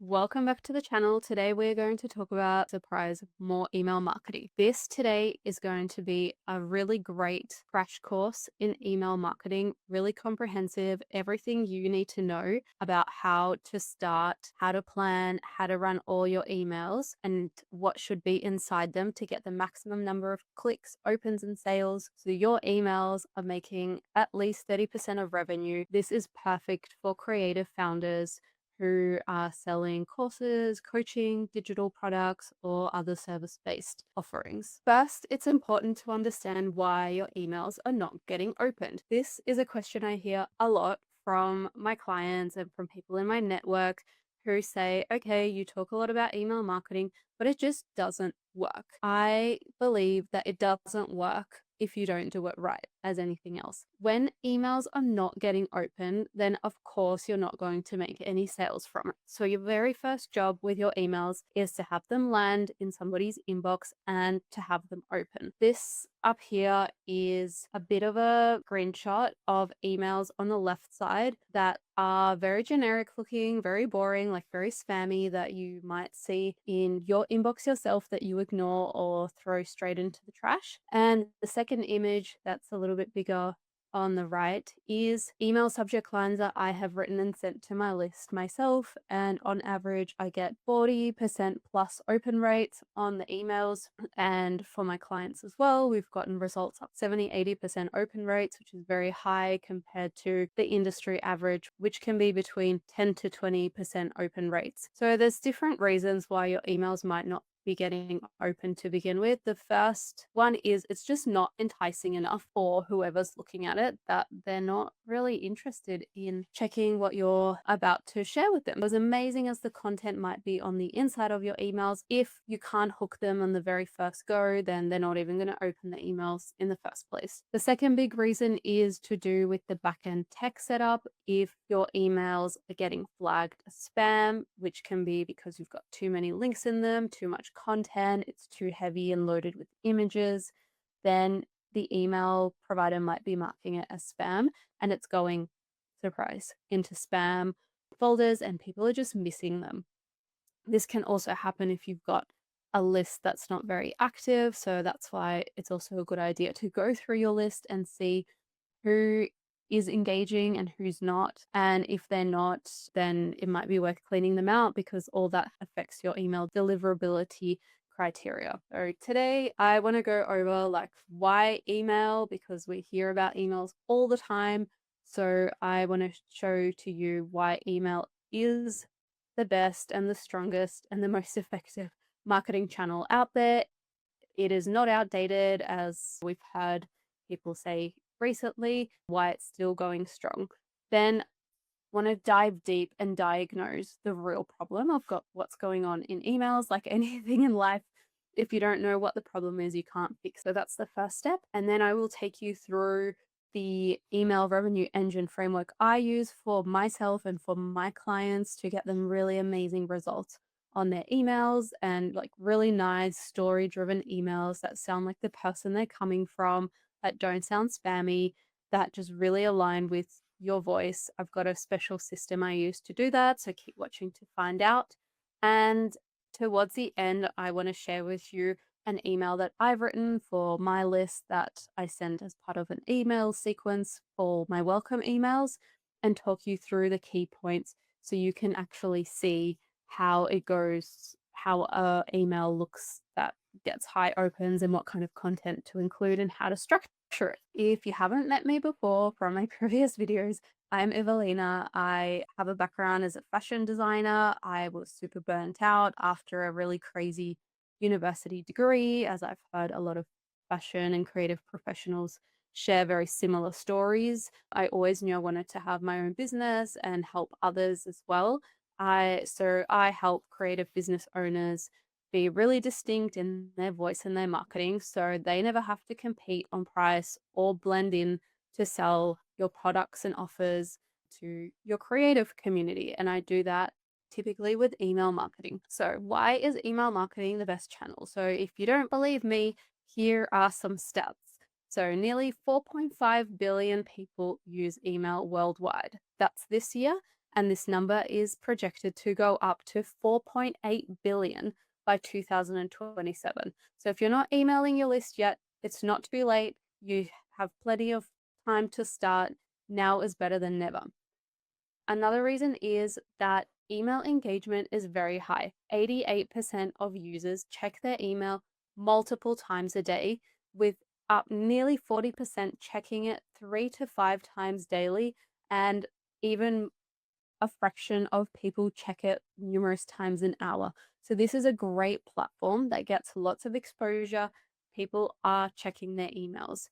Welcome back to the channel. Today we're going to talk about surprise more email marketing. This today is going to be a really great crash course in email marketing, really comprehensive, everything you need to know about how to start, how to plan, how to run all your emails and what should be inside them to get the maximum number of clicks, opens and sales so your emails are making at least 30% of revenue. This is perfect for creative founders who are selling courses, coaching, digital products, or other service based offerings. First, it's important to understand why your emails are not getting opened. This is a question I hear a lot from my clients and from people in my network who say, okay, you talk a lot about email marketing, but it just doesn't work. I believe that it doesn't work if you don't do it right, as anything else. When emails are not getting open, then of course you're not going to make any sales from it. So your very first job with your emails is to have them land in somebody's inbox and to have them open. This up here is a bit of a screenshot of emails on the left side that are very generic looking, very boring, like very spammy that you might see in your inbox yourself that you ignore or throw straight into the trash. And the second image that's a little bit bigger on the right is email subject lines that I have written and sent to my list myself. And on average, I get 40% plus open rates on the emails. And for my clients as well, we've gotten results up 70-80% open rates, which is very high compared to the industry average, which can be between 10 to 20% open rates. So there's different reasons why your emails might not be getting open to begin with. The first one is it's just not enticing enough for whoever's looking at it, that they're not really interested in checking what you're about to share with them. As amazing as the content might be on the inside of your emails, if you can't hook them on the very first go, then they're not even going to open the emails in the first place. The second big reason is to do with the backend tech setup. If your emails are getting flagged as spam, which can be because you've got too many links in them, too much content, it's too heavy and loaded with images, then the email provider might be marking it as spam and it's going, surprise, into spam folders and people are just missing them. This can also happen if you've got a list that's not very active. So that's why it's also a good idea to go through your list and see who is engaging and who's not. And if they're not, then it might be worth cleaning them out because all that affects your email deliverability criteria. So today I want to go over like why email, because we hear about emails all the time. So I want to show to you why email is the best and the strongest and the most effective marketing channel out there. It is not outdated, as we've heard people say recently, why it's still going strong. Then want to dive deep and diagnose the real problem of what's going on in emails. Like anything in life, if you don't know what the problem is, you can't fix. So that's the first step. And then I will take you through the email revenue engine framework I use for myself and for my clients to get them really amazing results on their emails, and like really nice story driven emails that sound like the person they're coming from, that don't sound spammy, that just really align with your voice. I've got a special system I use to do that, so keep watching to find out. And towards the end, I want to share with you an email that I've written for my list that I send as part of an email sequence for my welcome emails, and talk you through the key points so you can actually see how it goes, how a email looks that gets high opens and what kind of content to include and how to structure it. If you haven't met me before from my previous videos, I'm Evelina. I have a background as a fashion designer. I was super burnt out after a really crazy university degree, as I've heard a lot of fashion and creative professionals share very similar stories. I always knew I wanted to have my own business and help others as well. I help creative business owners be really distinct in their voice and their marketing so they never have to compete on price or blend in to sell your products and offers to your creative community. And I do that typically with email marketing. So why is email marketing the best channel? So if you don't believe me, here are some stats. So nearly 4.5 billion people use email worldwide. That's this year. And this number is projected to go up to 4.8 billion by 2027. So if you're not emailing your list yet, it's not too late. You have plenty of time to start. Now is better than never. Another reason is that email engagement is very high. 88% of users check their email multiple times a day, with up nearly 40% checking it 3 to 5 times daily, and even a fraction of people check it numerous times an hour. So, this is a great platform that gets lots of exposure. People are checking their emails.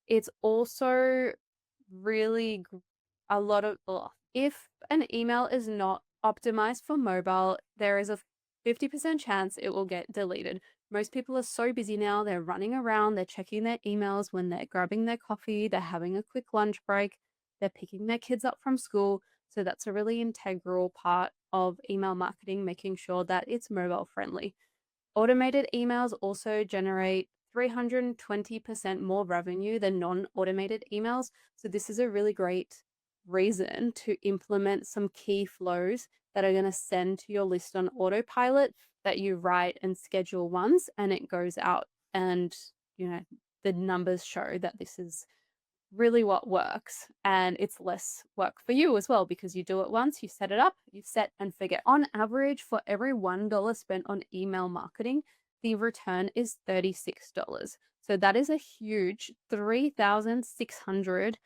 It's also really a lot of if an email is not optimized for mobile, there is a 50% chance it will get deleted. Most people are so busy now, they're running around, they're checking their emails when they're grabbing their coffee, they're having a quick lunch break, they're picking their kids up from school. So that's a really integral part of email marketing, making sure that it's mobile friendly. Automated emails also generate 320% more revenue than non automated emails. So, this is a really great reason to implement some key flows that are going to send to your list on autopilot, that you write and schedule once and it goes out. And, you know, the numbers show that this is really what works, and it's less work for you as well because you do it once, you set it up, you set and forget. On average, for every $1 spent on email marketing, the return is $36. So that is a huge 3,600%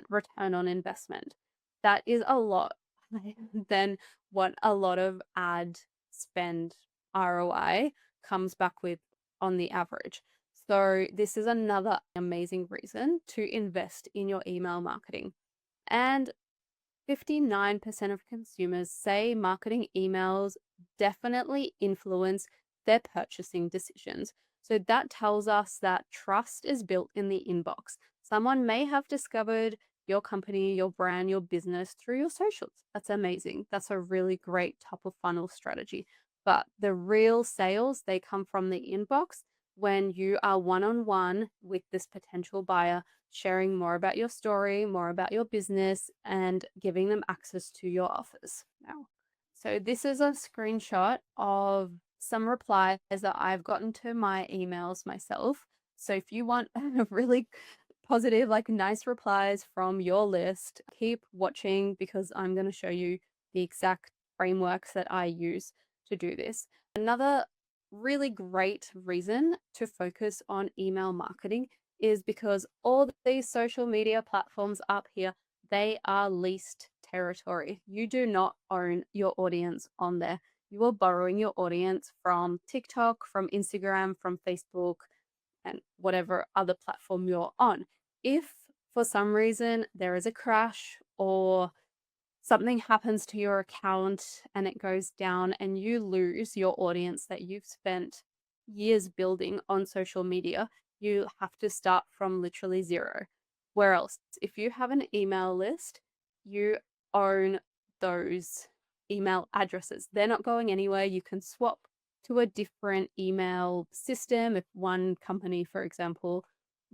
return on investment. That is a lot higher than what a lot of ad spend ROI comes back with on the average. So, this is another amazing reason to invest in your email marketing. And 59% of consumers say marketing emails definitely influence their purchasing decisions. So that tells us that trust is built in the inbox. Someone may have discovered your company, your brand, your business through your socials. That's amazing. That's a really great top of funnel strategy. But the real sales, they come from the inbox when you are one on one with this potential buyer, sharing more about your story, more about your business, and giving them access to your offers now. So, this is a screenshot of some replies that I've gotten to my emails myself. So, if you want a really positive, like nice replies from your list, keep watching because I'm going to show you the exact frameworks that I use to do this. Another really great reason to focus on email marketing is because all these social media platforms up here, they are leased territory. You do not own your audience on there. You are borrowing your audience from TikTok, from Instagram, from Facebook, and whatever other platform you're on. If for some reason there is a crash or something happens to your account and it goes down and you lose your audience that you've spent years building on social media, you have to start from literally zero. Where else? If you have an email list, you own those email addresses. They're not going anywhere. You can swap to a different email system. If one company, for example,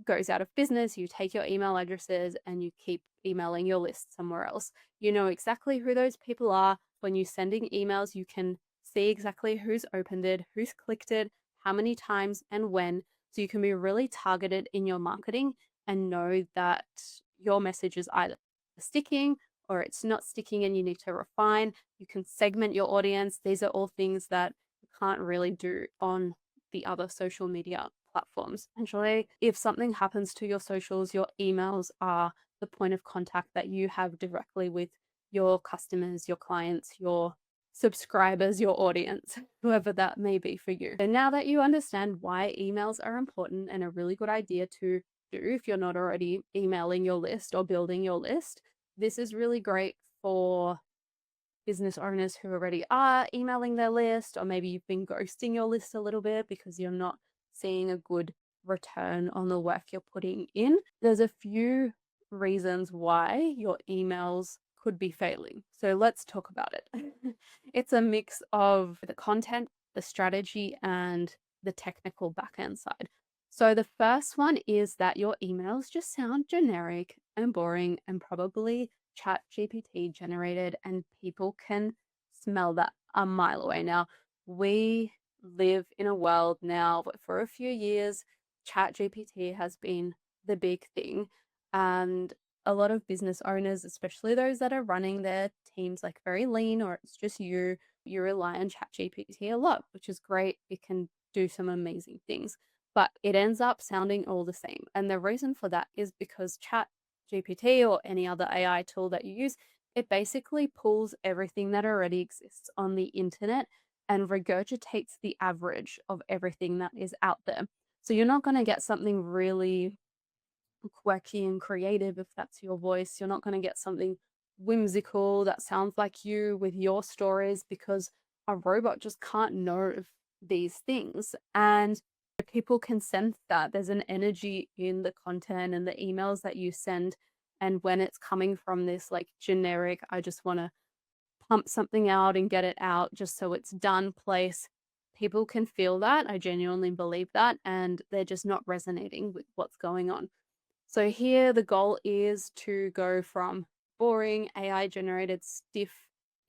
goes out of business, you take your email addresses and you keep emailing your list somewhere else. You know exactly who those people are. When you're sending emails, you can see exactly who's opened it, who's clicked it, how many times, and when. So you can be really targeted in your marketing and know that your message is either sticking or it's not sticking and you need to refine. You can segment your audience. These are all things that you can't really do on the other social media platforms. Essentially, if something happens to your socials, your emails are the point of contact that you have directly with your customers, your clients, your subscribers, your audience, whoever that may be for you. So now that you understand why emails are important and a really good idea to do if you're not already emailing your list or building your list, this is really great for business owners who already are emailing their list, or maybe you've been ghosting your list a little bit because you're not seeing a good return on the work you're putting in. There's a few reasons why your emails could be failing. So let's talk about it. It's a mix of the content, the strategy, and the technical backend side. So the first one is that your emails just sound generic and boring and probably chat GPT generated, and people can smell that a mile away. Now, we live in a world now, but for a few years, chat GPT has been the big thing. And a lot of business owners, especially those that are running their teams like very lean or it's just you rely on ChatGPT a lot, which is great. It can do some amazing things, but it ends up sounding all the same. And the reason for that is because ChatGPT or any other AI tool that you use, it basically pulls everything that already exists on the internet and regurgitates the average of everything that is out there. So you're not going to get something really quirky and creative if that's your voice. You're not going to get something whimsical that sounds like you with your stories because a robot just can't know these things. And people can sense that there's an energy in the content and the emails that you send. And when it's coming from this like generic, I just want to pump something out and get it out just so it's done place, people can feel that. I genuinely believe that. And they're just not resonating with what's going on. So here the goal is to go from boring AI generated stiff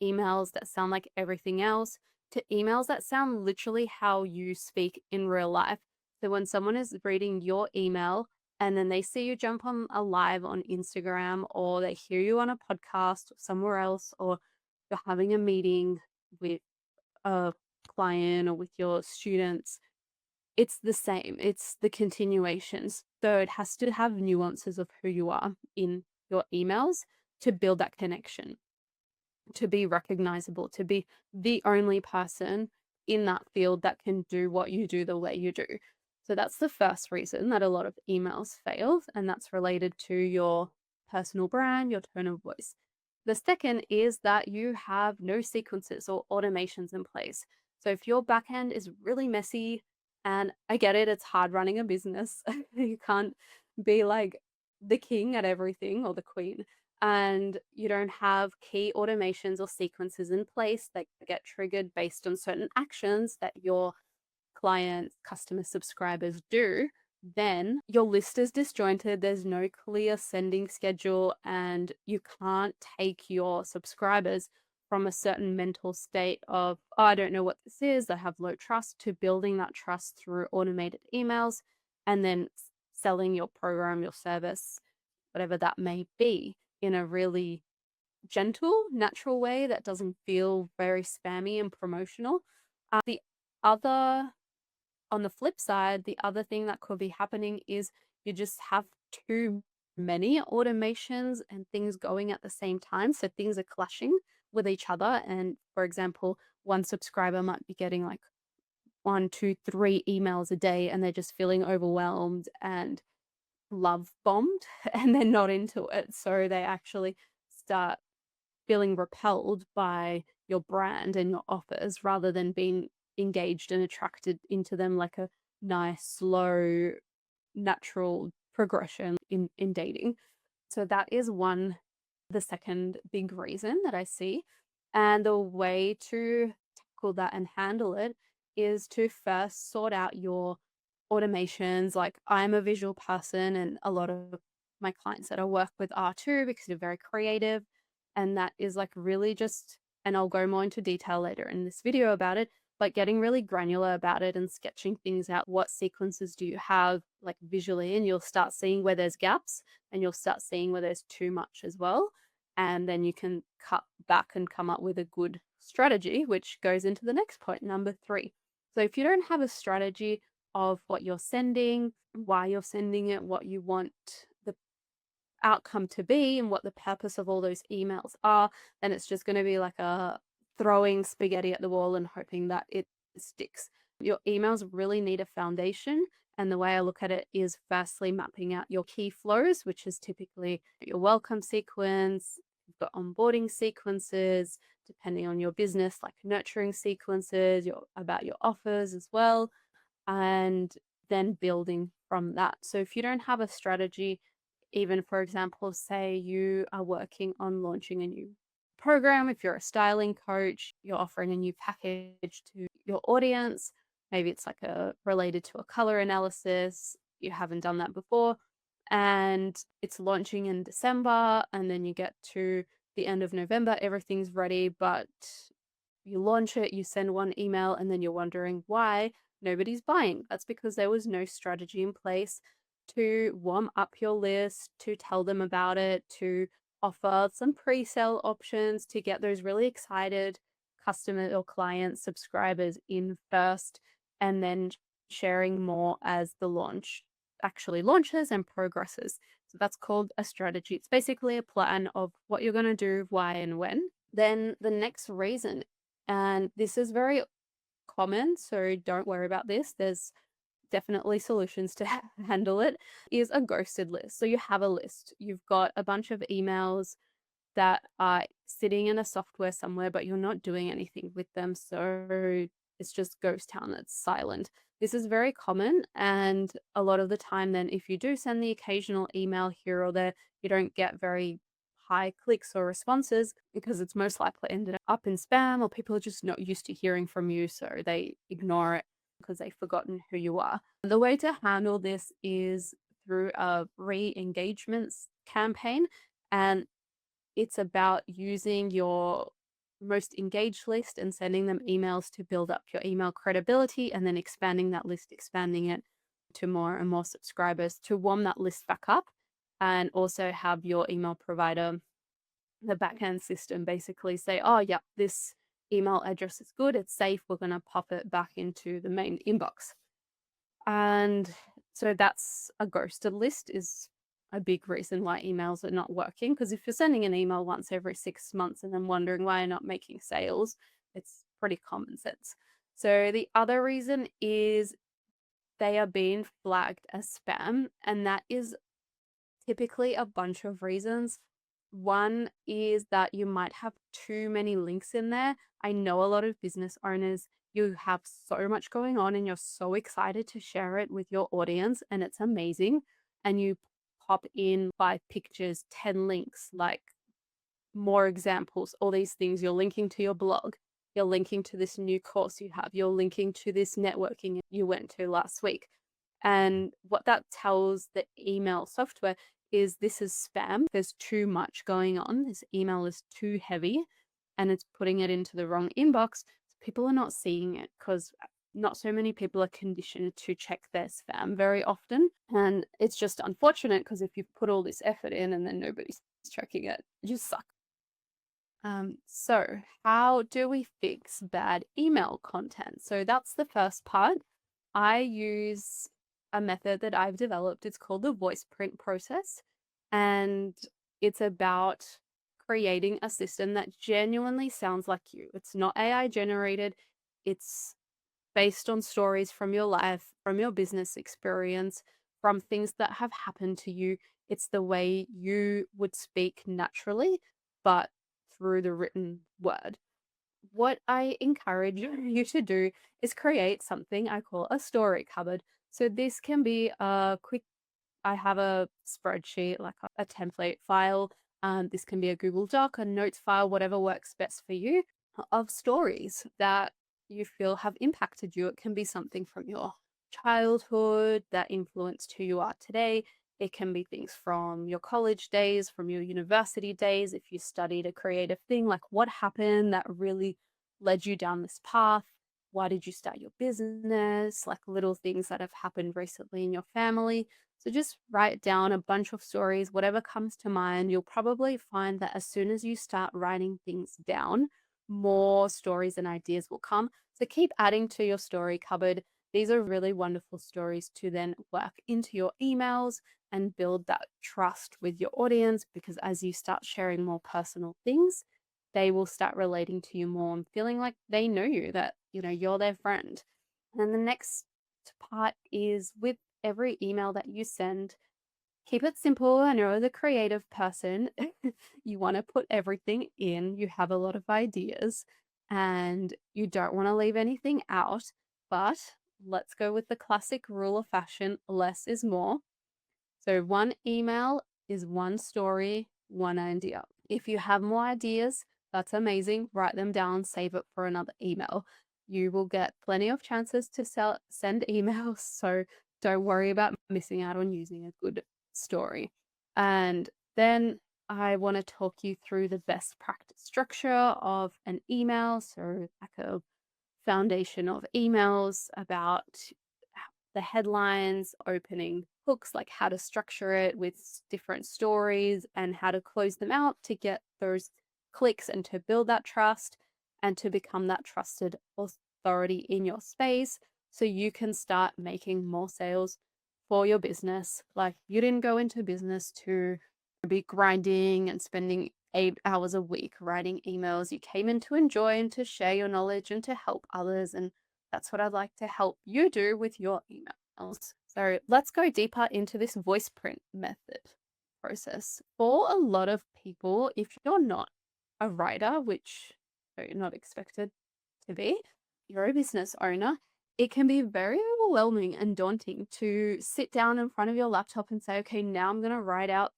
emails that sound like everything else to emails that sound literally how you speak in real life. So when someone is reading your email and then they see you jump on a live on Instagram or they hear you on a podcast or somewhere else or you're having a meeting with a client or with your students, it's the same. It's the continuations. So it has to have nuances of who you are in your emails to build that connection, to be recognizable, to be the only person in that field that can do what you do the way you do. So that's the first reason that a lot of emails fail, and that's related to your personal brand, your tone of voice. The second is that you have no sequences or automations in place. So if your backend is really messy, and I get it, it's hard running a business. You can't be like the king at everything or the queen, and you don't have key automations or sequences in place that get triggered based on certain actions that your clients, customers, subscribers do, then your list is disjointed. There's no clear sending schedule, and you can't take your subscribers from a certain mental state of, oh, I don't know what this is, I have low trust, to building that trust through automated emails and then selling your program, your service, whatever that may be, in a really gentle, natural way that doesn't feel very spammy and promotional. The other On the flip side, the other thing that could be happening is you just have too many automations and things going at the same time. So things are clashing with each other. And for example, one subscriber might be getting like one, two, three emails a day, and they're just feeling overwhelmed and love bombed and they're not into it. So they actually start feeling repelled by your brand and your offers rather than being engaged and attracted into them like a nice, slow, natural progression in dating. So that is the second big reason that I see. And the way to tackle that and handle it is to first sort out your automations. Like, I'm a visual person, and a lot of my clients that I work with are too, because they're very creative. And that is like really just, and I'll go more into detail later in this video about it, but getting really granular about it and sketching things out. What sequences do you have like visually? And you'll start seeing where there's gaps and you'll start seeing where there's too much as well. And then you can cut back and come up with a good strategy, which goes into the next point, number 3. So if you don't have a strategy of what you're sending, why you're sending it, what you want the outcome to be, and what the purpose of all those emails are, then it's just going to be like a throwing spaghetti at the wall and hoping that it sticks. Your emails really need a foundation. And the way I look at it is firstly mapping out your key flows, which is typically your welcome sequence, you've got onboarding sequences, depending on your business, like nurturing sequences, about your offers as well, and then building from that. So if you don't have a strategy, even for example, say you are working on launching a new program, if you're a styling coach, you're offering a new package to your audience, maybe it's like a related to a color analysis, you haven't done that before, and it's launching in December, and then you get to the end of November, everything's ready, but you launch it, you send one email, and then you're wondering why nobody's buying. That's because there was no strategy in place to warm up your list, to tell them about it, to offer some pre-sale options to get those really excited customer or client subscribers in first, and then sharing more as the launch actually launches and progresses. So that's called a strategy. It's basically a plan of what you're going to do, why, and when. Then the next reason, and this is very common, so don't worry about this. There's definitely solutions to handle it, is a ghosted list. So you have a list, you've got a bunch of emails that are sitting in a software somewhere, but you're not doing anything with them. So it's just ghost town, it's silent. This is very common. And a lot of the time, then, if you do send the occasional email here or there, you don't get very high clicks or responses because it's most likely ended up in spam, or people are just not used to hearing from you. So they ignore it because they've forgotten who you are. The way to handle this is through a re engagements campaign. And it's about using your most engaged list and sending them emails to build up your email credibility, and then expanding that list, expanding it to more and more subscribers to warm that list back up, and also have your email provider, the backend system, basically say, oh, yeah, this email address is good, it's safe, we're going to pop it back into the main inbox. And so that's a ghosted list is a big reason why emails are not working. Because if you're sending an email once every 6 months and then wondering why you're not making sales, it's pretty common sense. So the other reason is they are being flagged as spam, and that is typically a bunch of reasons. One is that you might have too many links in there. I know a lot of business owners, you have so much going on and you're so excited to share it with your audience, and it's amazing. And you pop in 5 pictures, 10 links, like more examples, all these things. You're linking to your blog, you're linking to this new course you have, you're linking to this networking you went to last week. And what that tells the email software is this is spam. There's too much going on. This email is too heavy and it's putting it into the wrong inbox. So people are not seeing it because not so many people are conditioned to check their spam very often. And it's just unfortunate because if you've put all this effort in and then nobody's checking it, you just suck. So how do we fix bad email content? So that's the first part. I use a method that I've developed. It's called the voice print process. And it's about creating a system that genuinely sounds like you. It's not AI generated. It's based on stories from your life, from your business experience, from things that have happened to you. It's the way you would speak naturally, but through the written word. What I encourage you to do is create something I call a story cupboard. So this can be a quick, I have a spreadsheet, like a template file. This can be a Google Doc, a notes file, whatever works best for you, of stories that you feel have impacted you. It can be something from your childhood that influenced who you are today. It can be things from your college days, from your university days. If you studied a creative thing, like what happened that really led you down this path? Why did you start your business? Like little things that have happened recently in your family. So just write down a bunch of stories, whatever comes to mind. You'll probably find that as soon as you start writing things down, more stories and ideas will come. So keep adding to your story cupboard. These are really wonderful stories to then work into your emails and build that trust with your audience, because as you start sharing more personal things, they will start relating to you more and feeling like they know you, that you're their friend. And the next part is, with every email that you send, keep it simple. I know, as a creative person, you want to put everything in. You have a lot of ideas and you don't want to leave anything out. But let's go with the classic rule of fashion: less is more. So one email is one story, one idea. If you have more ideas, that's amazing. Write them down, save it for another email. You will get plenty of chances to send emails. So don't worry about missing out on using a good story. And then I want to talk you through the best practice structure of an email. So, like a foundation of emails about the headlines, opening hooks, like how to structure it with different stories and how to close them out to get those clicks and to build that trust and to become that trusted authority in your space so you can start making more sales for your business. Like you didn't go into business to be grinding and spending 8 hours a week writing emails. You came in to enjoy and to share your knowledge and to help others. And that's what I'd like to help you do with your emails. So let's go deeper into this voice print method process. For a lot of people, if you're not a writer, which you're not expected to be, you're a business owner, it can be very overwhelming and daunting to sit down in front of your laptop and say, okay, now I'm going to write out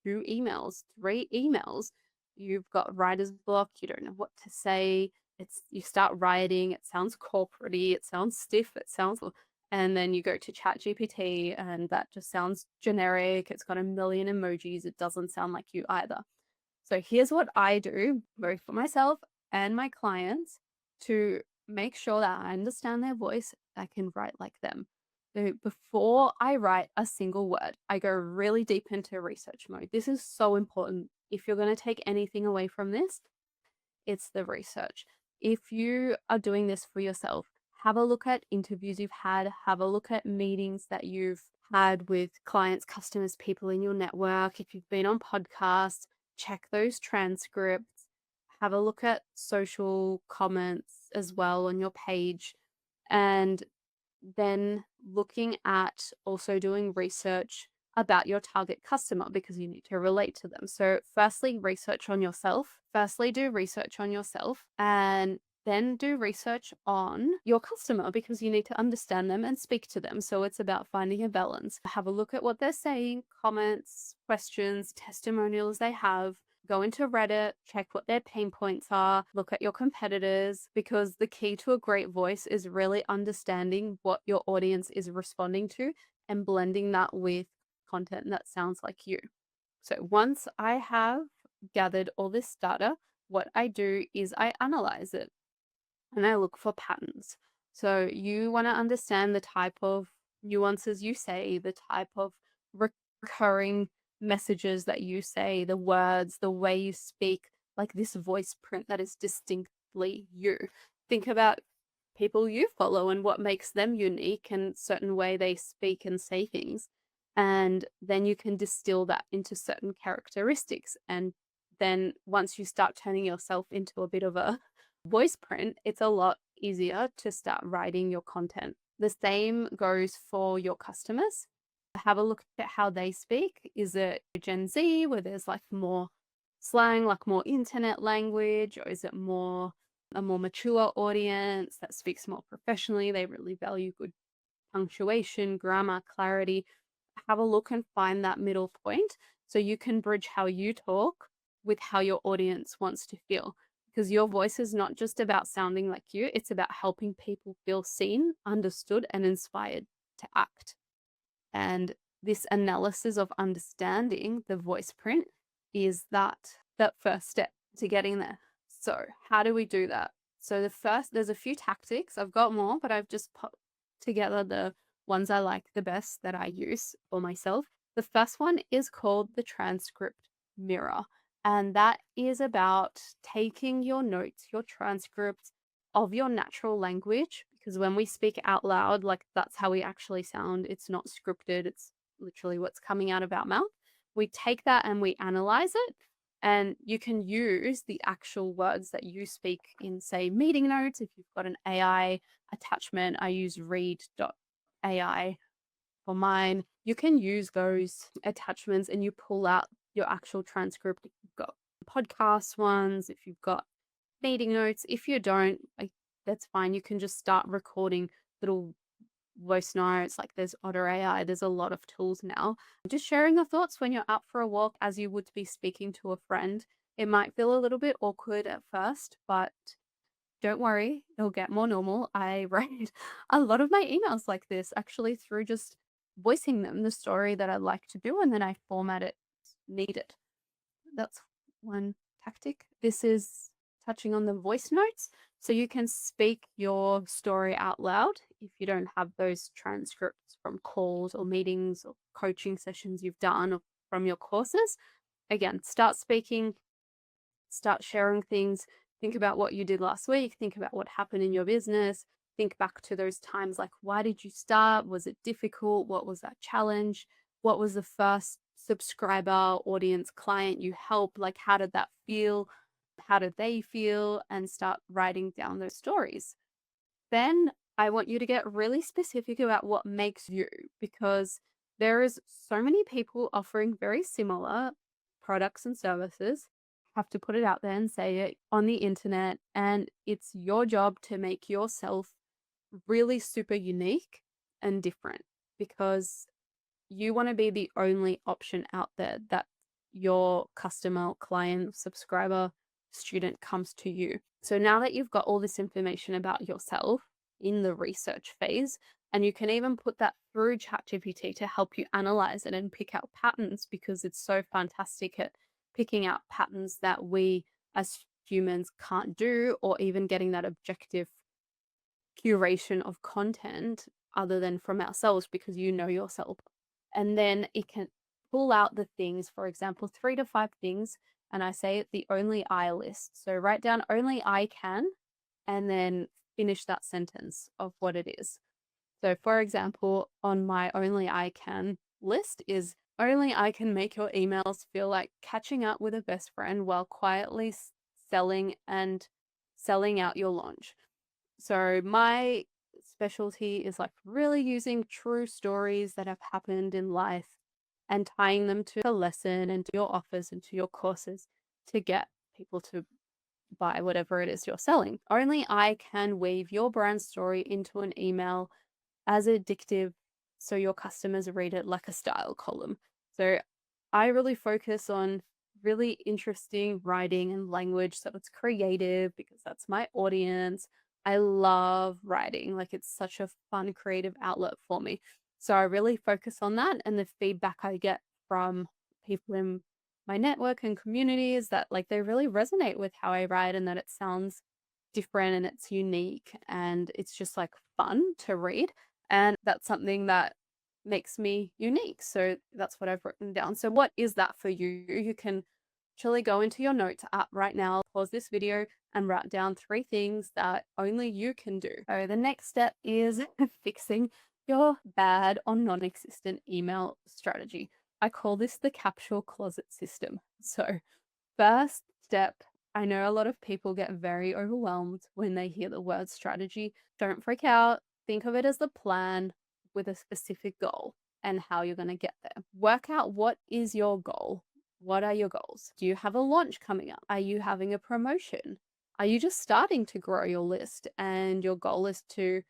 2 emails, 3 emails. You've got writer's block, you don't know what to say. You start writing, it sounds corporate-y, it sounds stiff, and then you go to Chat GPT and that just sounds generic. It's got a million emojis. It doesn't sound like you either. So here's what I do, both for myself and my clients, to make sure that I understand their voice, I can write like them. So before I write a single word, I go really deep into research mode. This is so important. If you're going to take anything away from this, it's the research. If you are doing this for yourself, have a look at interviews you've had, have a look at meetings that you've had with clients, customers, people in your network. If you've been on podcasts, check those transcripts, have a look at social comments as well on your page, and then looking at also doing research about your target customer because you need to relate to them. So, firstly, research on yourself. Firstly, do research on yourself and then do research on your customer because you need to understand them and speak to them. So, it's about finding a balance. Have a look at what they're saying, comments, questions, testimonials they have. Go into Reddit, check what their pain points are, look at your competitors, because the key to a great voice is really understanding what your audience is responding to and blending that with content that sounds like you. So once I have gathered all this data, what I do is I analyze it and I look for patterns. So you want to understand the type of nuances you say, the type of recurring messages that you say, the words, the way you speak, like this voice print that is distinctly you. Think about people you follow and what makes them unique and certain way they speak and say things. And then you can distill that into certain characteristics. And then once you start turning yourself into a bit of a voice print, it's a lot easier to start writing your content. The same goes for your customers. Have a look at how they speak. Is it Gen Z where there's like more slang, like more internet language, or is it more a more mature audience that speaks more professionally? They really value good punctuation, grammar, clarity. Have a look and find that middle point so you can bridge how you talk with how your audience wants to feel. Because your voice is not just about sounding like you, it's about helping people feel seen, understood, and inspired to act. And this analysis of understanding the voice print is that first step to getting there. So, how do we do that? So, there's a few tactics. I've got more, but I've just put together the ones I like the best that I use for myself. The first one is called the transcript mirror. And that is about taking your notes, your transcripts of your natural language, because when we speak out loud, like that's how we actually sound. It's not scripted, it's literally what's coming out of our mouth. We take that and we analyze it. And you can use the actual words that you speak in, say, meeting notes. If you've got an AI attachment, I use read.ai for mine. You can use those attachments and you pull out your actual transcript. If you've got podcast ones, if you've got meeting notes. If you don't, that's fine. You can just start recording little voice notes. Like there's Otter AI. There's a lot of tools now. Just sharing your thoughts when you're out for a walk as you would be speaking to a friend. It might feel a little bit awkward at first, but don't worry, it'll get more normal. I write a lot of my emails like this actually through just voicing them the story that I like to do, and then I format it needed. That's one tactic. This is touching on the voice notes. So you can speak your story out loud if you don't have those transcripts from calls or meetings or coaching sessions you've done or from your courses. Again, start speaking, start sharing things. Think about what you did last week. Think about what happened in your business. Think back to those times like, why did you start? Was it difficult? What was that challenge? What was the first subscriber, audience, client you helped? Like, how did that feel? How did they feel? And start writing down those stories. Then I want you to get really specific about what makes you, because there is so many people offering very similar products and services. Have to put it out there and say it on the internet, and it's your job to make yourself really super unique and different, because you want to be the only option out there that your customer, client, subscriber, student comes to you. So now that you've got all this information about yourself in the research phase, and you can even put that through ChatGPT to help you analyze it and pick out patterns, because it's so fantastic at picking out patterns that we as humans can't do, or even getting that objective curation of content other than from ourselves, because you know yourself. And then it can pull out the things, for example, 3 to 5 things. And I say the only I list. So write down only I can, and then finish that sentence of what it is. So, for example, on my only I can list is only I can make your emails feel like catching up with a best friend while quietly selling and selling out your launch. So my specialty is like really using true stories that have happened in life and tying them to a lesson and to your offers and to your courses to get people to buy whatever it is you're selling. Only I can weave your brand story into an email as addictive so your customers read it like a style column. So I really focus on really interesting writing and language so it's creative, because that's my audience. I love writing. Like, it's such a fun creative outlet for me. So I really focus on that, and the feedback I get from people in my network and community is that like they really resonate with how I write, and that it sounds different and it's unique and it's just like fun to read. And that's something that makes me unique. So that's what I've written down. So what is that for you? You can actually go into your notes app right now, pause this video, and write down 3 things that only you can do. So the next step is fixing your bad or non-existent email strategy. I call this the capsule closet system. So first step, I know a lot of people get very overwhelmed when they hear the word strategy. Don't freak out. Think of it as a plan with a specific goal and how you're going to get there. Work out what is your goal. What are your goals? Do you have a launch coming up? Are you having a promotion? Are you just starting to grow your list and your goal is to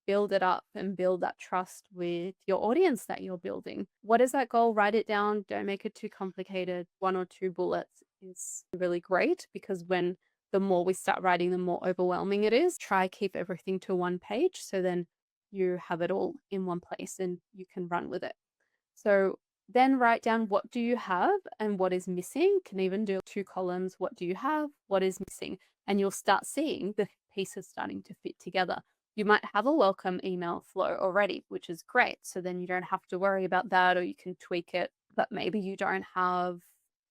build it up and build that trust with your audience that you're building? What is that goal? Write it down. Don't make it too complicated. 1 or 2 bullets is really great, because when the more we start writing, the more overwhelming it is. Try keep everything to 1 page, so then you have it all in one place and you can run with it. So then write down what do you have and what is missing. Can even do 2 columns. What do you have? What is missing? And you'll start seeing the pieces starting to fit together. You might have a welcome email flow already, which is great. So then you don't have to worry about that, or you can tweak it. But maybe you don't have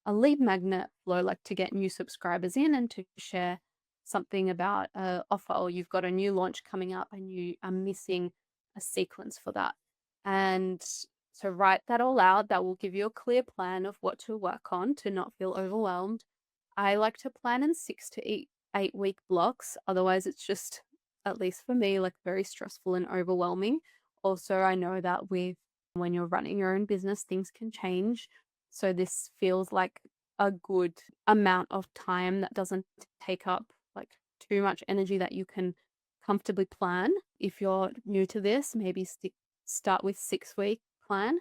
a lead magnet flow, like to get new subscribers in and to share something about a offer, or you've got a new launch coming up and you are missing a sequence for that. And so write that all out. That will give you a clear plan of what to work on to not feel overwhelmed. I like to plan in 6 to 8 week blocks. Otherwise, it's just, at least for me, like very stressful and overwhelming. Also, I know that when you're running your own business, things can change. So this feels like a good amount of time that doesn't take up like too much energy, that you can comfortably plan. If you're new to this, maybe start with 6 week plan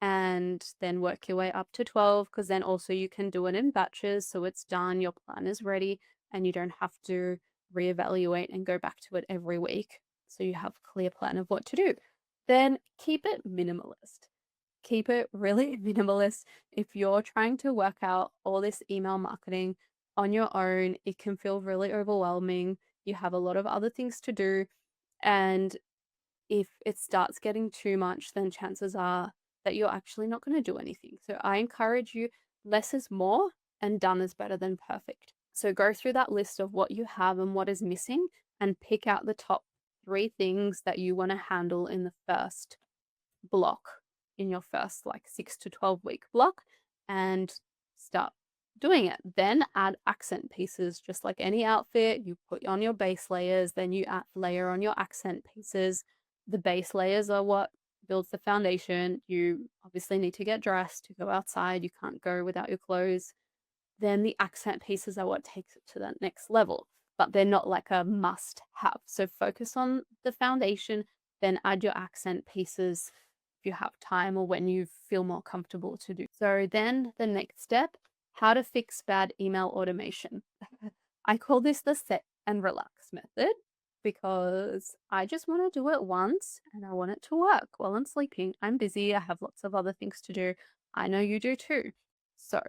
and then work your way up to 12, because then also you can do it in batches. So it's done, your plan is ready, and you don't have to reevaluate and go back to it every week. So you have a clear plan of what to do. then keep it minimalist. Keep it really minimalist. If you're trying to work out all this email marketing on your own, it can feel really overwhelming. You have a lot of other things to do. And if it starts getting too much, then chances are that you're actually not going to do anything. So I encourage you, less is more and done is better than perfect. So go through that list of what you have and what is missing and pick out the top three things that you want to handle in the first block, in your first like 6 to 12 week block, and start doing it. Then add accent pieces, just like any outfit. You put on your base layers, then you add layer on your accent pieces. The base layers are what builds the foundation. You obviously need to get dressed to go outside. You can't go without your clothes. Then the accent pieces are what takes it to that next level, but they're not like a must have. So focus on the foundation, then add your accent pieces if you have time or when you feel more comfortable to do. So then the next step, how to fix bad email automation. I call this the set and relax method because I just want to do it once and I want it to work while I'm sleeping. I'm busy, I have lots of other things to do. I know you do too. So,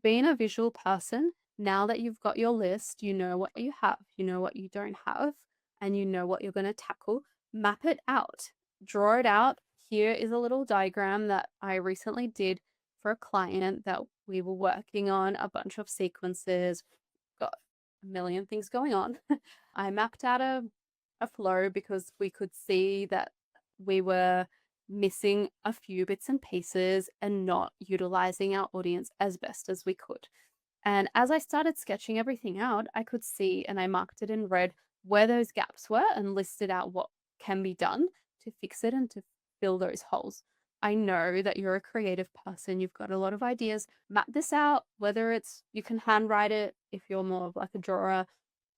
being a visual person, now that you've got your list, you know what you have, you know what you don't have, and you know what you're going to tackle. Map it out, draw it out. Here is a little diagram that I recently did for a client that we were working on a bunch of sequences, got a million things going on. I mapped out a flow because we could see that we were missing a few bits and pieces and not utilizing our audience as best as we could. And as I started sketching everything out, I could see and I marked it in red where those gaps were and listed out what can be done to fix it and to fill those holes. I know that you're a creative person, you've got a lot of ideas. Map this out, whether it's you can handwrite it if you're more of like a drawer,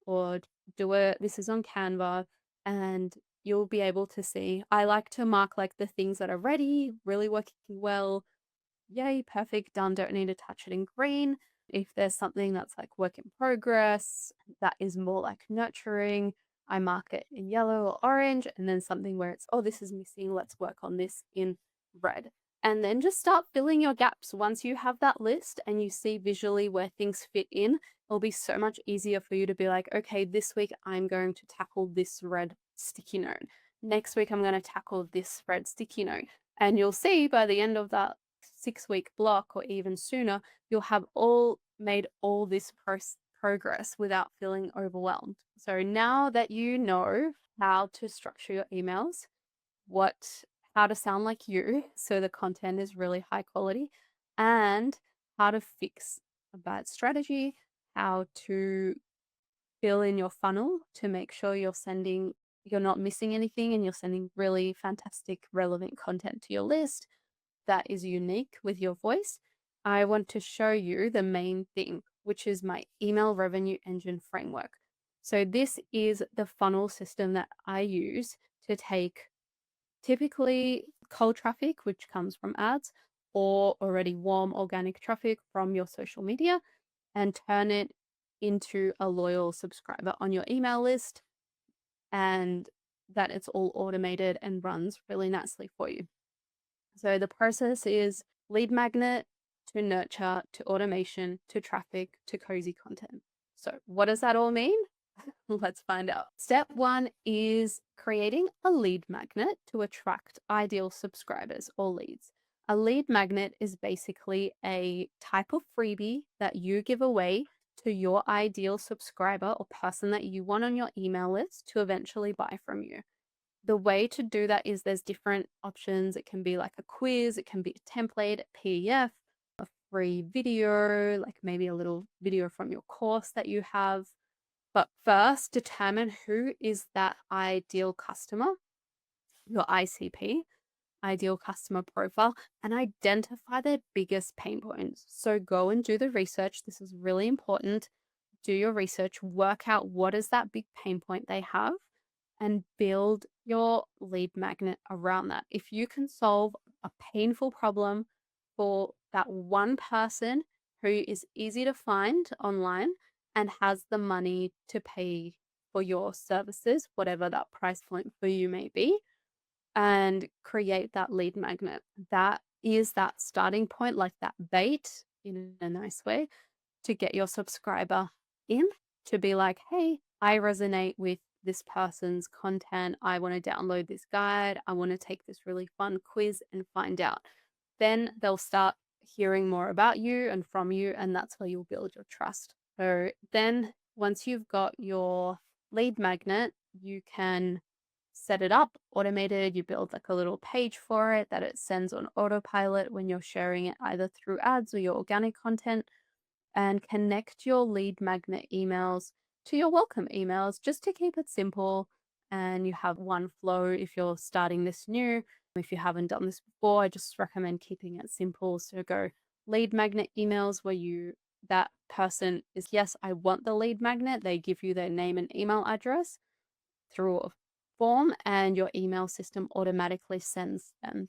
or do it. This is on Canva, and you'll be able to see. I like to mark like the things that are ready, really working well. Yay, perfect, done, don't need to touch it in green. If there's something that's like work in progress, that is more like nurturing, I mark it in yellow or orange, and then something where it's, oh, this is missing, let's work on this in red. And then just start filling your gaps. Once you have that list and you see visually where things fit in, it'll be so much easier for you to be like, okay, this week I'm going to tackle this red sticky note. Next week I'm going to tackle this red sticky note. And you'll see by the end of that 6 week block or even sooner, you'll have all made all this progress without feeling overwhelmed. So now that you know how to structure your emails, what how to sound like you so the content is really high quality, and how to fix a bad strategy, how to fill in your funnel to make sure you're not missing anything and you're sending really fantastic relevant content to your list that is unique with your voice, I want to show you the main thing, which is my email revenue engine framework. So this is the funnel system that I use to take typically cold traffic, which comes from ads, or already warm organic traffic from your social media, and turn it into a loyal subscriber on your email list, and that it's all automated and runs really nicely for you. So the process is lead magnet to nurture to automation to traffic to cozy content. So, what does that all mean? Let's find out. Step one is creating a lead magnet to attract ideal subscribers or leads. A lead magnet is basically a type of freebie that you give away to your ideal subscriber or person that you want on your email list to eventually buy from you. The way to do that is there's different options. It can be like a quiz, it can be a template, a PDF, a free video, like maybe a little video from your course that you have. But first, determine who is that ideal customer, your ICP, ideal customer profile, and identify their biggest pain points. So go and do the research. This is really important. Do your research, work out what is that big pain point they have, and build your lead magnet around that. If you can solve a painful problem for that one person who is easy to find online and has the money to pay for your services, whatever that price point for you may be, and create that lead magnet. That is that starting point, like that bait in a nice way to get your subscriber in, to be like, hey, I resonate with this person's content. I want to download this guide. I want to take this really fun quiz and find out. Then they'll start hearing more about you and from you, and that's where you'll build your trust. So then once you've got your lead magnet, you can set it up automated. You build like a little page for it that it sends on autopilot when you're sharing it either through ads or your organic content, and connect your lead magnet emails to your welcome emails just to keep it simple. And you have one flow if you're starting this new. If you haven't done this before, I just recommend keeping it simple. So go lead magnet emails where that person is, yes, I want the lead magnet. They give you their name and email address through a form, and your email system automatically sends them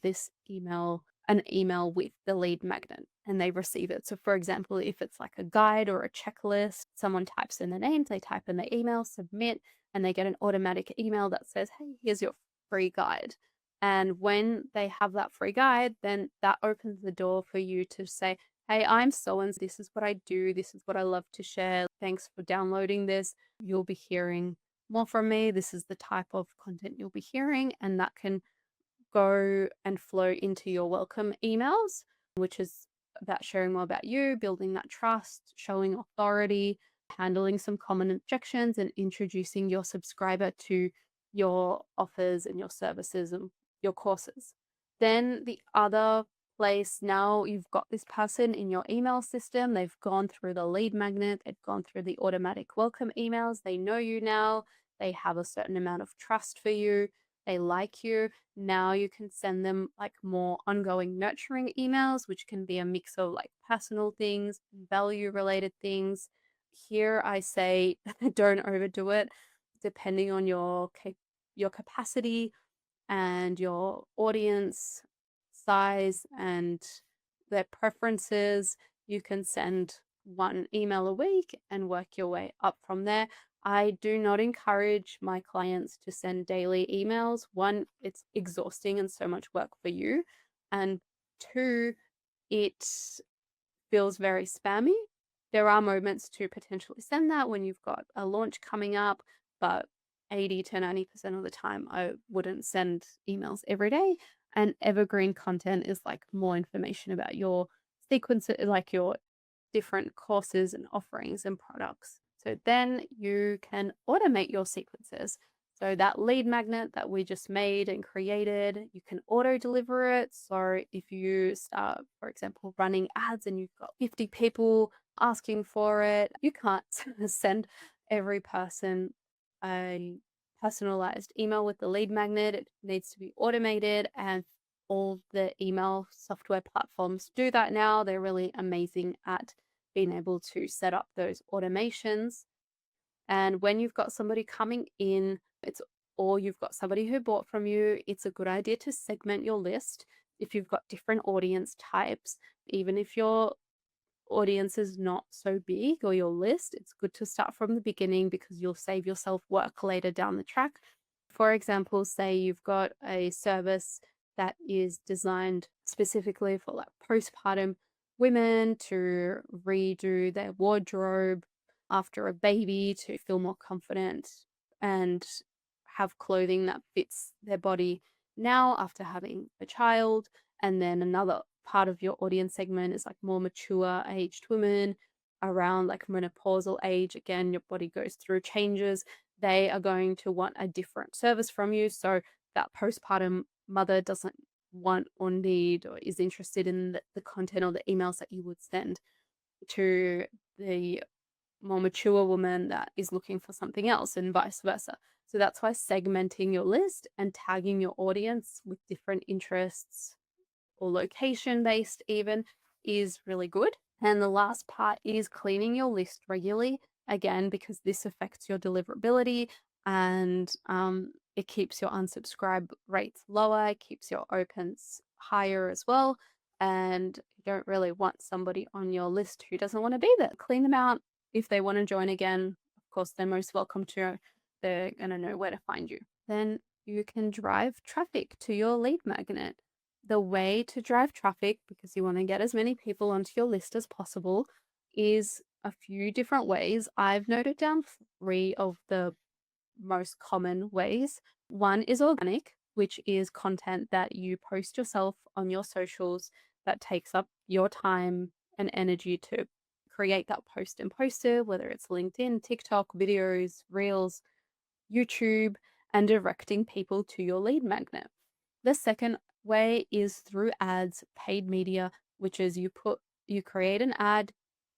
an email with the lead magnet, and they receive it. So for example, if it's like a guide or a checklist, someone types in the names, they type in the email, submit, and they get an automatic email that says, hey, here's your free guide. And when they have that free guide, then that opens the door for you to say, hey, I'm so and this is what I do, this is what I love to share, thanks for downloading this. You'll be hearing more from me. This is the type of content you'll be hearing, and that can go and flow into your welcome emails, which is about sharing more about you, building that trust, showing authority, handling some common objections, and introducing your subscriber to your offers and your services and your courses. Then the other place, now you've got this person in your email system, they've gone through the lead magnet, they've gone through the automatic welcome emails, they know you now, they have a certain amount of trust for you, they like you. Now you can send them like more ongoing nurturing emails, which can be a mix of like personal things, value related things. Here I say don't overdo it, depending on your capacity and your audience size and their preferences. You can send one email a week and work your way up from there. I do not encourage my clients to send daily emails. One, it's exhausting and so much work for you. And two, it feels very spammy. There are moments to potentially send that when you've got a launch coming up, but 80 to 90% of the time, I wouldn't send emails every day. And evergreen content is like more information about your sequences, like your different courses and offerings and products. So then you can automate your sequences. So that lead magnet that we just made and created, you can auto deliver it. So if you start, for example, running ads and you've got 50 people asking for it, you can't send every person a personalized email with the lead magnet. It needs to be automated, and all the email software platforms do that now. They're really amazing at being able to set up those automations. And when you've got somebody coming in, or you've got somebody who bought from you, it's a good idea to segment your list. If you've got different audience types, even if your audience is not so big or your list, it's good to start from the beginning because you'll save yourself work later down the track. For example, say you've got a service that is designed specifically for like postpartum women to redo their wardrobe after a baby to feel more confident and have clothing that fits their body now after having a child. And then another part of your audience segment is like more mature aged women around like menopausal age. Again, your body goes through changes. They are going to want a different service from you. So that postpartum mother doesn't want or need or is interested in the content or the emails that you would send to the more mature woman that is looking for something else, and vice versa. So that's why segmenting your list and tagging your audience with different interests or location based even is really good. And the last part is cleaning your list regularly, again, because this affects your deliverability, and it keeps your unsubscribe rates lower, it keeps your opens higher as well. And you don't really want somebody on your list who doesn't want to be there. Clean them out. If they want to join again, of course, they're most welcome to. They're going to know where to find you. Then you can drive traffic to your lead magnet. The way to drive traffic, because you want to get as many people onto your list as possible, is a few different ways. I've noted down three of the most common ways. One is organic, which is content that you post yourself on your socials that takes up your time and energy to create that post and post it, whether it's LinkedIn, TikTok, videos, Reels, YouTube, and directing people to your lead magnet. The second way is through ads, paid media, which is you create an ad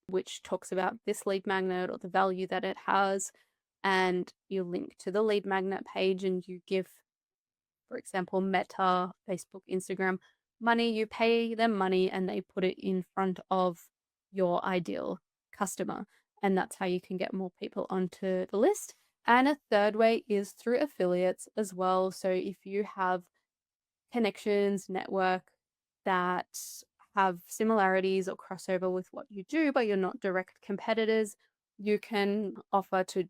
which talks about this lead magnet or the value that it has, and you link to the lead magnet page and you give, for example, Meta, Facebook, Instagram money, you pay them money and they put it in front of your ideal customer. And that's how you can get more people onto the list. And a third way is through affiliates as well. So if you have connections, network that have similarities or crossover with what you do, but you're not direct competitors, you can offer to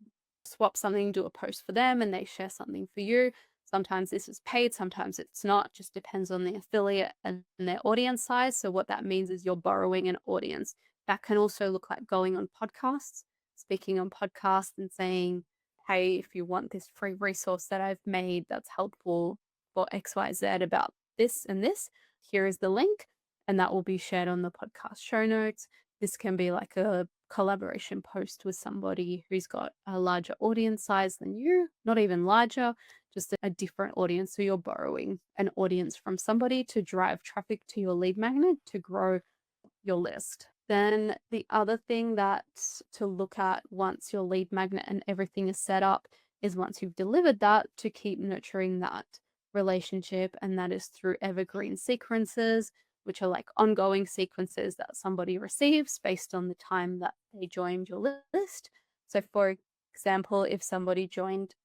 swap something, do a post for them, and they share something for you. Sometimes this is paid, sometimes it's not, just depends on the affiliate and their audience size. So, what that means is you're borrowing an audience. That can also look like going on podcasts, speaking on podcasts, and saying, hey, if you want this free resource that I've made that's helpful for XYZ about this and this, here is the link, and that will be shared on the podcast show notes. This can be like a collaboration post with somebody who's got a larger audience size than you, not even larger, just a different audience. So you're borrowing an audience from somebody to drive traffic to your lead magnet to grow your list. Then the other thing that to look at once your lead magnet and everything is set up is once you've delivered that, to keep nurturing that relationship, and that is through evergreen sequences, which are like ongoing sequences that somebody receives based on the time that they joined your list. So for example, if somebody joined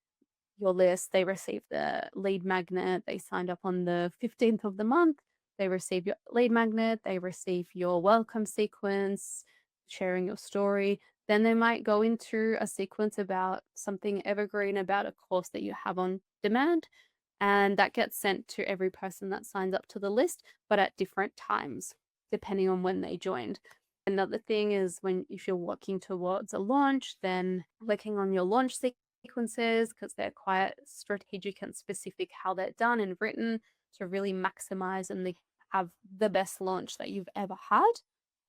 your list, they receive the lead magnet, they signed up on the 15th of the month, they receive your lead magnet, they receive your welcome sequence, sharing your story. Then they might go into a sequence about something evergreen, about a course that you have on demand. And that gets sent to every person that signs up to the list, but at different times, depending on when they joined. Another thing is if you're working towards a launch, then clicking on your launch sequences, because they're quite strategic and specific how they're done and written to really maximize and have the best launch that you've ever had.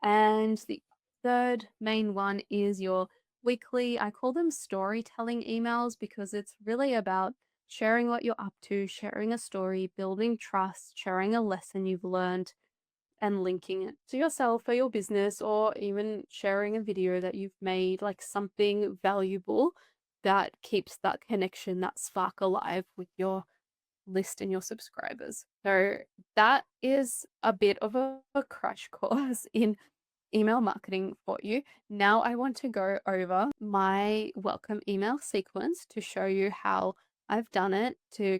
And the third main one is your weekly, I call them storytelling emails, because it's really about sharing what you're up to, sharing a story, building trust, sharing a lesson you've learned, and linking it to yourself or your business, or even sharing a video that you've made, like something valuable that keeps that connection, that spark alive with your list and your subscribers. So that is a bit of a crash course in email marketing for you. Now I want to go over my welcome email sequence to show you how I've done it, to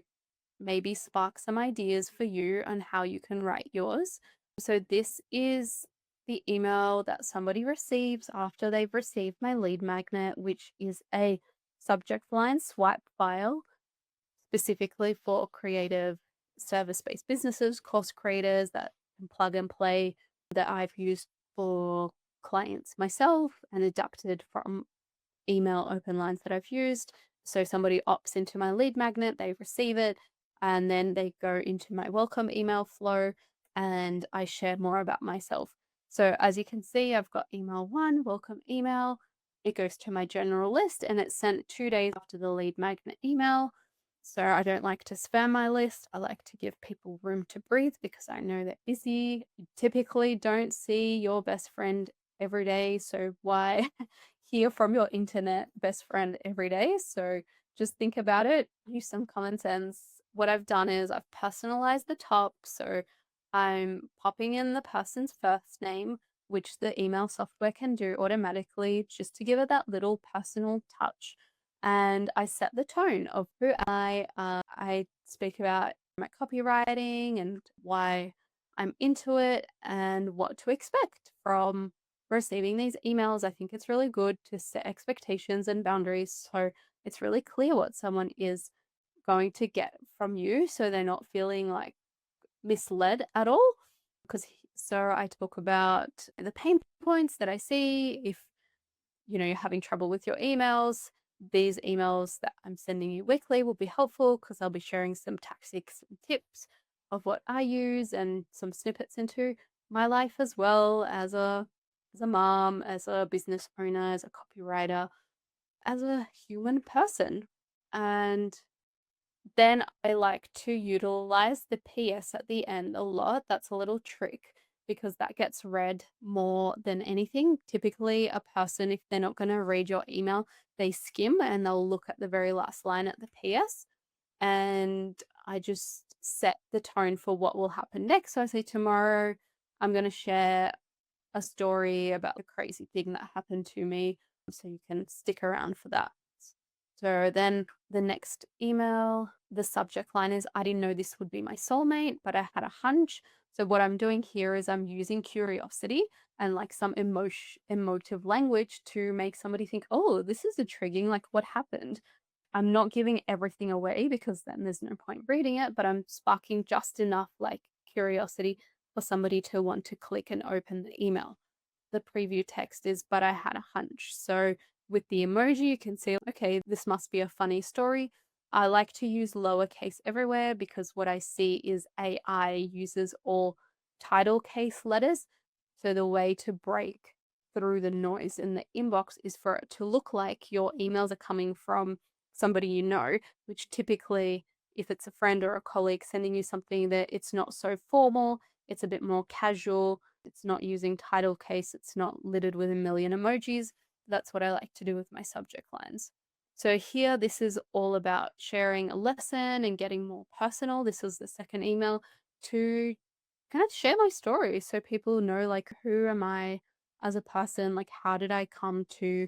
maybe spark some ideas for you on how you can write yours. So this is the email that somebody receives after they've received my lead magnet, which is a subject line swipe file specifically for creative service-based businesses, course creators that can plug and play, that I've used for clients myself and adapted from email open lines that I've used. So somebody opts into my lead magnet, they receive it, and then they go into my welcome email flow, and I share more about myself. So as you can see, I've got email one, welcome email. It goes to my general list and it's sent 2 days after the lead magnet email. So I don't like to spam my list. I like to give people room to breathe because I know they're busy. You typically don't see your best friend every day. So why hear from your internet best friend every day? So just think about it, use some common sense. What I've done is I've personalized the top. So I'm popping in the person's first name, which the email software can do automatically, just to give it that little personal touch. And I set the tone of who I speak about my copywriting and why I'm into it and what to expect from receiving these emails. I think it's really good to set expectations and boundaries so it's really clear what someone is going to get from you, so they're not feeling like misled at all. Because so I talk about the pain points that I see if you're having trouble with your emails. These emails that I'm sending you weekly will be helpful because I'll be sharing some tactics and tips of what I use and some snippets into my life as well as a mom, as a business owner, as a copywriter, as a human person. And then I like to utilize the PS at the end a lot. That's a little trick because that gets read more than anything. Typically, a person, if they're not going to read your email, they skim and they'll look at the very last line at the PS. And I just set the tone for what will happen next. So I say, tomorrow, I'm going to share a story about a crazy thing that happened to me. So you can stick around for that. So then the next email, the subject line is, I didn't know this would be my soulmate, but I had a hunch. So what I'm doing here is I'm using curiosity and like some emotive language to make somebody think, oh, this is intriguing. Like, what happened? I'm not giving everything away because then there's no point reading it, but I'm sparking just enough like curiosity for somebody to want to click and open the email. The preview text is, but I had a hunch. So with the emoji, you can see, okay, this must be a funny story. I like to use lowercase everywhere because what I see is AI uses all title case letters. So the way to break through the noise in the inbox is for it to look like your emails are coming from somebody you know, which typically, if it's a friend or a colleague sending you something that it's not so formal, it's a bit more casual, it's not using title case, it's not littered with a million emojis. That's what I like to do with my subject lines. So here, this is all about sharing a lesson and getting more personal. This is the second email to kind of share my story so people know, like, who am I as a person? Like, how did I come to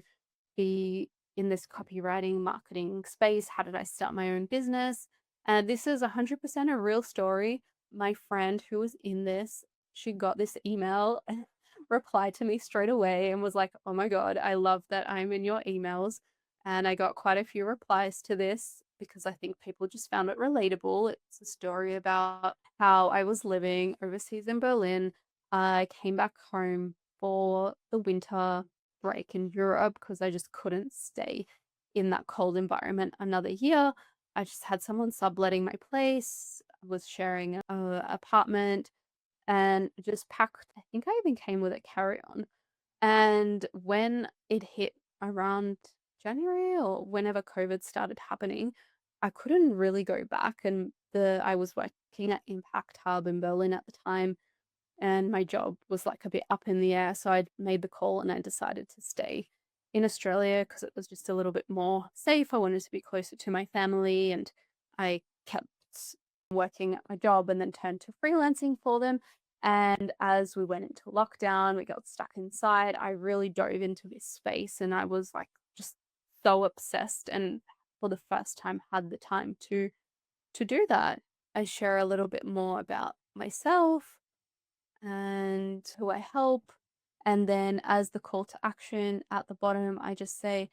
be in this copywriting marketing space? How did I start my own business? And this is 100% a real story. My friend who was in this, she got this email and replied to me straight away and was like, oh my God, I love that I'm in your emails. And I got quite a few replies to this because I think people just found it relatable. It's a story about how I was living overseas in Berlin. I came back home for the winter break in Europe because I just couldn't stay in that cold environment another year. I just had someone subletting my place, I was sharing a apartment, and just packed. I think I even came with a carry-on. And when it hit around January or whenever COVID started happening, I couldn't really go back. And the I was working at Impact Hub in Berlin at the time, and my job was like a bit up in the air. So I made the call and I decided to stay in Australia because it was just a little bit more safe. I wanted to be closer to my family, and I kept working at my job and then turned to freelancing for them. And as we went into lockdown, we got stuck inside. I really dove into this space and I was like just so obsessed, and for the first time had the time to do that. I share a little bit more about myself and who I help. And then as the call to action at the bottom, I just say,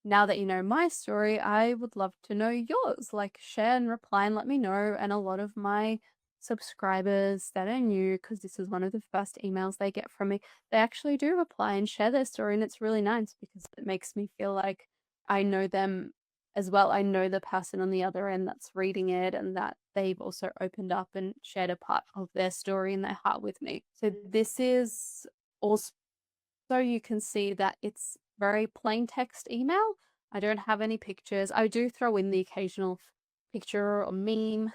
now that you know my story, I would love to know yours. Like, share and reply and let me know. And a lot of my subscribers that are new, because this is one of the first emails they get from me, they actually do reply and share their story. And it's really nice because it makes me feel like I know them as well. I know the person on the other end that's reading it and that they've also opened up and shared a part of their story and their heart with me. So this is also, so you can see that it's very plain text email. I don't have any pictures. I do throw in the occasional picture or meme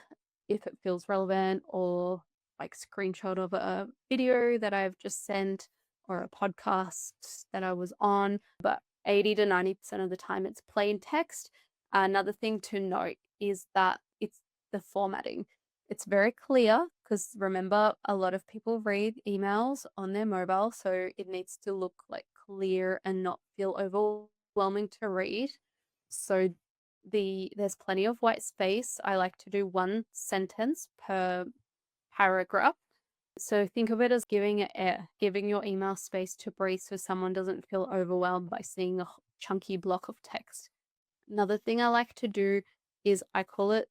if it feels relevant, or like screenshot of a video that I've just sent or a podcast that I was on. But 80 to 90% of the time it's plain text. Another thing to note is that it's the formatting. It's very clear because remember, a lot of people read emails on their mobile, so it needs to look like clear and not feel overwhelming to read. So there's plenty of white space. I like to do one sentence per paragraph. So think of it as giving it air, giving your email space to breathe so someone doesn't feel overwhelmed by seeing a chunky block of text. Another thing I like to do is I call it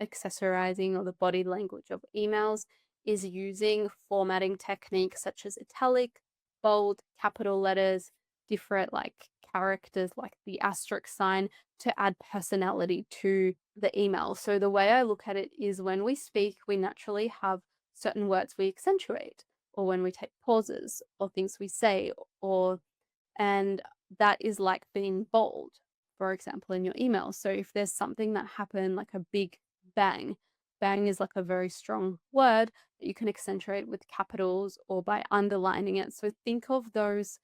accessorizing, or the body language of emails, is using formatting techniques such as italic, bold, capital letters, different like characters like the asterisk sign to add personality to the email. So the way I look at it is when we speak, we naturally have certain words we accentuate, or when we take pauses, or things we say, or and that is like being bold, for example, in your email. So if there's something that happened, like a big bang, bang is like a very strong word that you can accentuate with capitals or by underlining it. So think of those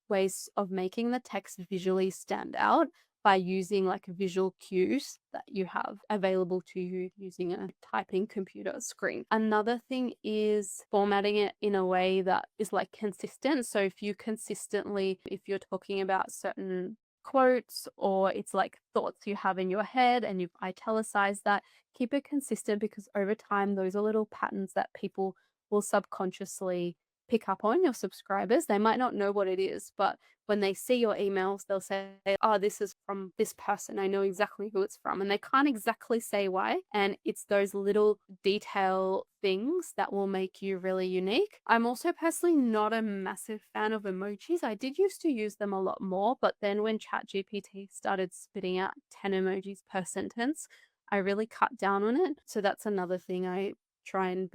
ways of making the text visually stand out by using like visual cues that you have available to you using a typing computer screen. Another thing is formatting it in a way that is like consistent. So if you consistently, if you're talking about certain quotes or it's like thoughts you have in your head and you've italicized that, keep it consistent because over time, those are little patterns that people will subconsciously pick up on, your subscribers. They might not know what it is, but when they see your emails, they'll say, oh, this is from this person. I know exactly who it's from. And they can't exactly say why. And it's those little detail things that will make you really unique. I'm also personally not a massive fan of emojis. I did used to use them a lot more, but then when ChatGPT started spitting out 10 emojis per sentence, I really cut down on it. So that's another thing I try and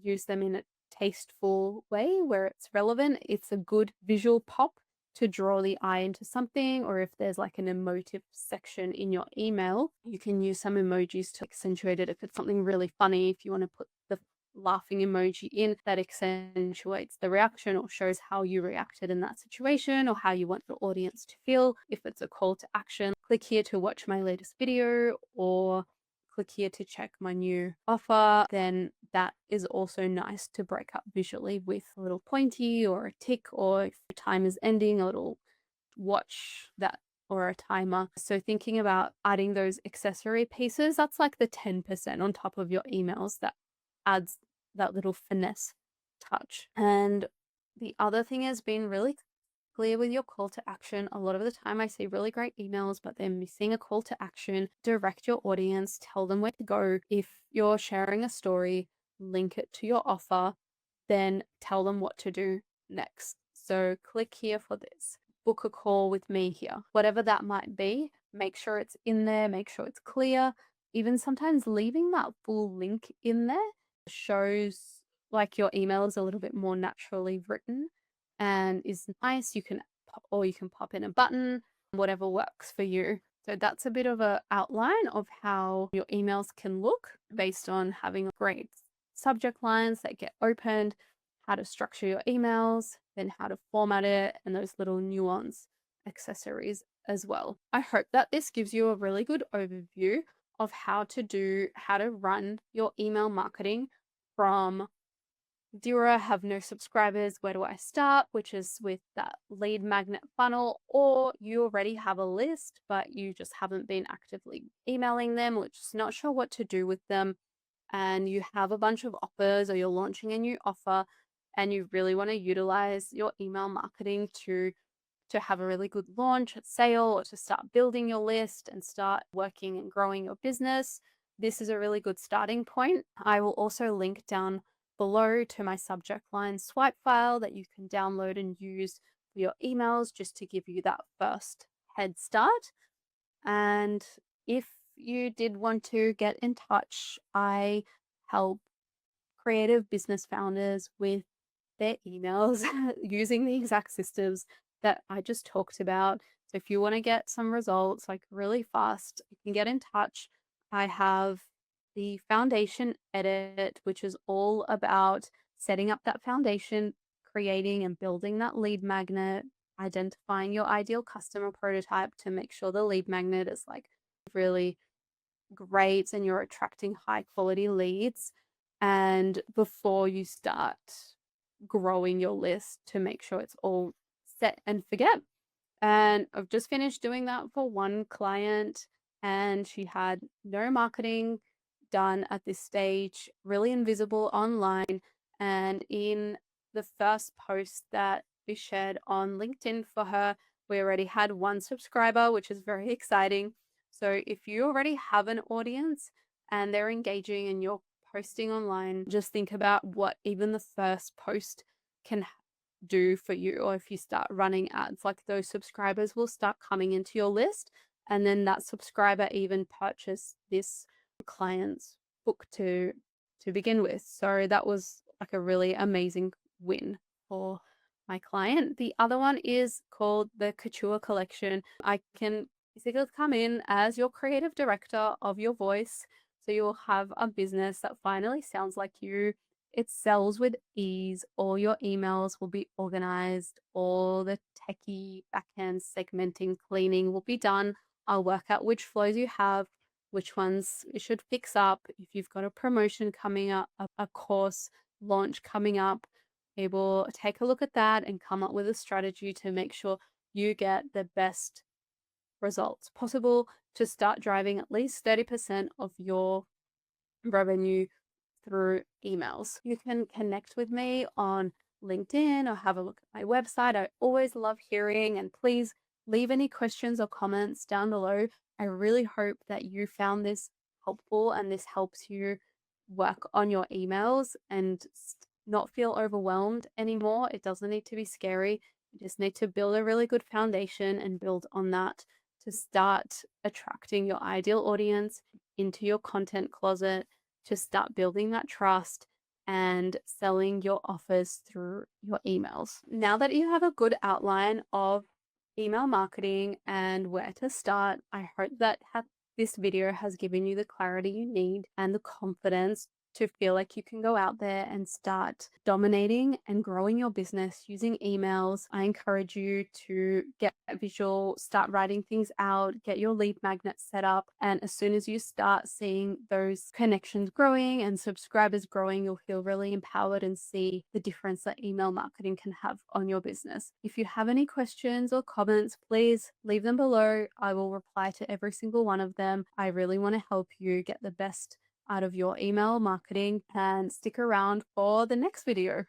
use them in a tasteful way where it's relevant. It's a good visual pop to draw the eye into something, or if there's like an emotive section in your email, you can use some emojis to accentuate it. If it's something really funny, if you want to put the laughing emoji in, that accentuates the reaction or shows how you reacted in that situation or how you want your audience to feel. If it's a call to action, click here to watch my latest video, or click here to check my new offer, then that is also nice to break up visually with a little pointy or a tick, or if your time is ending, a little watch that or a timer. So thinking about adding those accessory pieces, that's like the 10% on top of your emails that adds that little finesse touch. And the other thing has been really clear with your call to action. A lot of the time I see really great emails, but they're missing a call to action. Direct your audience, tell them where to go. If you're sharing a story, link it to your offer, then tell them what to do next. So click here for this, book a call with me here, whatever that might be. Make sure it's in there, make sure it's clear. Even sometimes leaving that full link in there shows like your email is a little bit more naturally written and is nice. You can pop in a button, whatever works for you. So that's a bit of a outline of how your emails can look based on having great subject lines that get opened, how to structure your emails, then how to format it, and those little nuance accessories as well. I hope that this gives you a really good overview of how to run your email marketing from zero, have no subscribers, where do I start? Which is with that lead magnet funnel, or you already have a list, but you just haven't been actively emailing them, or just not sure what to do with them. And you have a bunch of offers, or you're launching a new offer, and you really want to utilize your email marketing to have a really good launch at sale, or to start building your list and start working and growing your business. This is a really good starting point. I will also link down below to my subject line swipe file that you can download and use for your emails just to give you that first head start. And if you did want to get in touch, I help creative business founders with their emails using the exact systems that I just talked about. So if you want to get some results like really fast, you can get in touch. I have the foundation edit, which is all about setting up that foundation, creating and building that lead magnet, identifying your ideal customer prototype to make sure the lead magnet is like really great and you're attracting high quality leads. And before you start growing your list, to make sure it's all set and forget. And I've just finished doing that for one client, and she had no marketing done at this stage, really invisible online. And in the first post that we shared on LinkedIn for her, we already had one subscriber, which is very exciting. So if you already have an audience and they're engaging and you're posting online, just think about what even the first post can do for you. Or if you start running ads, like those subscribers will start coming into your list, and then that subscriber even purchased this client's book to begin with. So that was like a really amazing win for my client. The other one is called the Couture Collection. I can basically come in as your creative director of your voice. So you'll have a business that finally sounds like you. It sells with ease. All your emails will be organized. All the techie backend segmenting, cleaning will be done. I'll work out which flows you have, which ones you should fix up. If you've got a promotion coming up, a course launch coming up, able take a look at that and come up with a strategy to make sure you get the best results possible to start driving at least 30% of your revenue through emails. You can connect with me on LinkedIn or have a look at my website. I always love hearing, and please leave any questions or comments down below. I really hope that you found this helpful and this helps you work on your emails and not feel overwhelmed anymore. It doesn't need to be scary. You just need to build a really good foundation and build on that to start attracting your ideal audience into your content closet, to start building that trust and selling your offers through your emails. Now that you have a good outline of email marketing and where to start, I hope that this video has given you the clarity you need and the confidence to feel like you can go out there and start dominating and growing your business using emails. I encourage you to get visual, start writing things out, get your lead magnet set up. And as soon as you start seeing those connections growing and subscribers growing, you'll feel really empowered and see the difference that email marketing can have on your business. If you have any questions or comments, please leave them below. I will reply to every single one of them. I really want to help you get the best out of your email marketing, and stick around for the next video.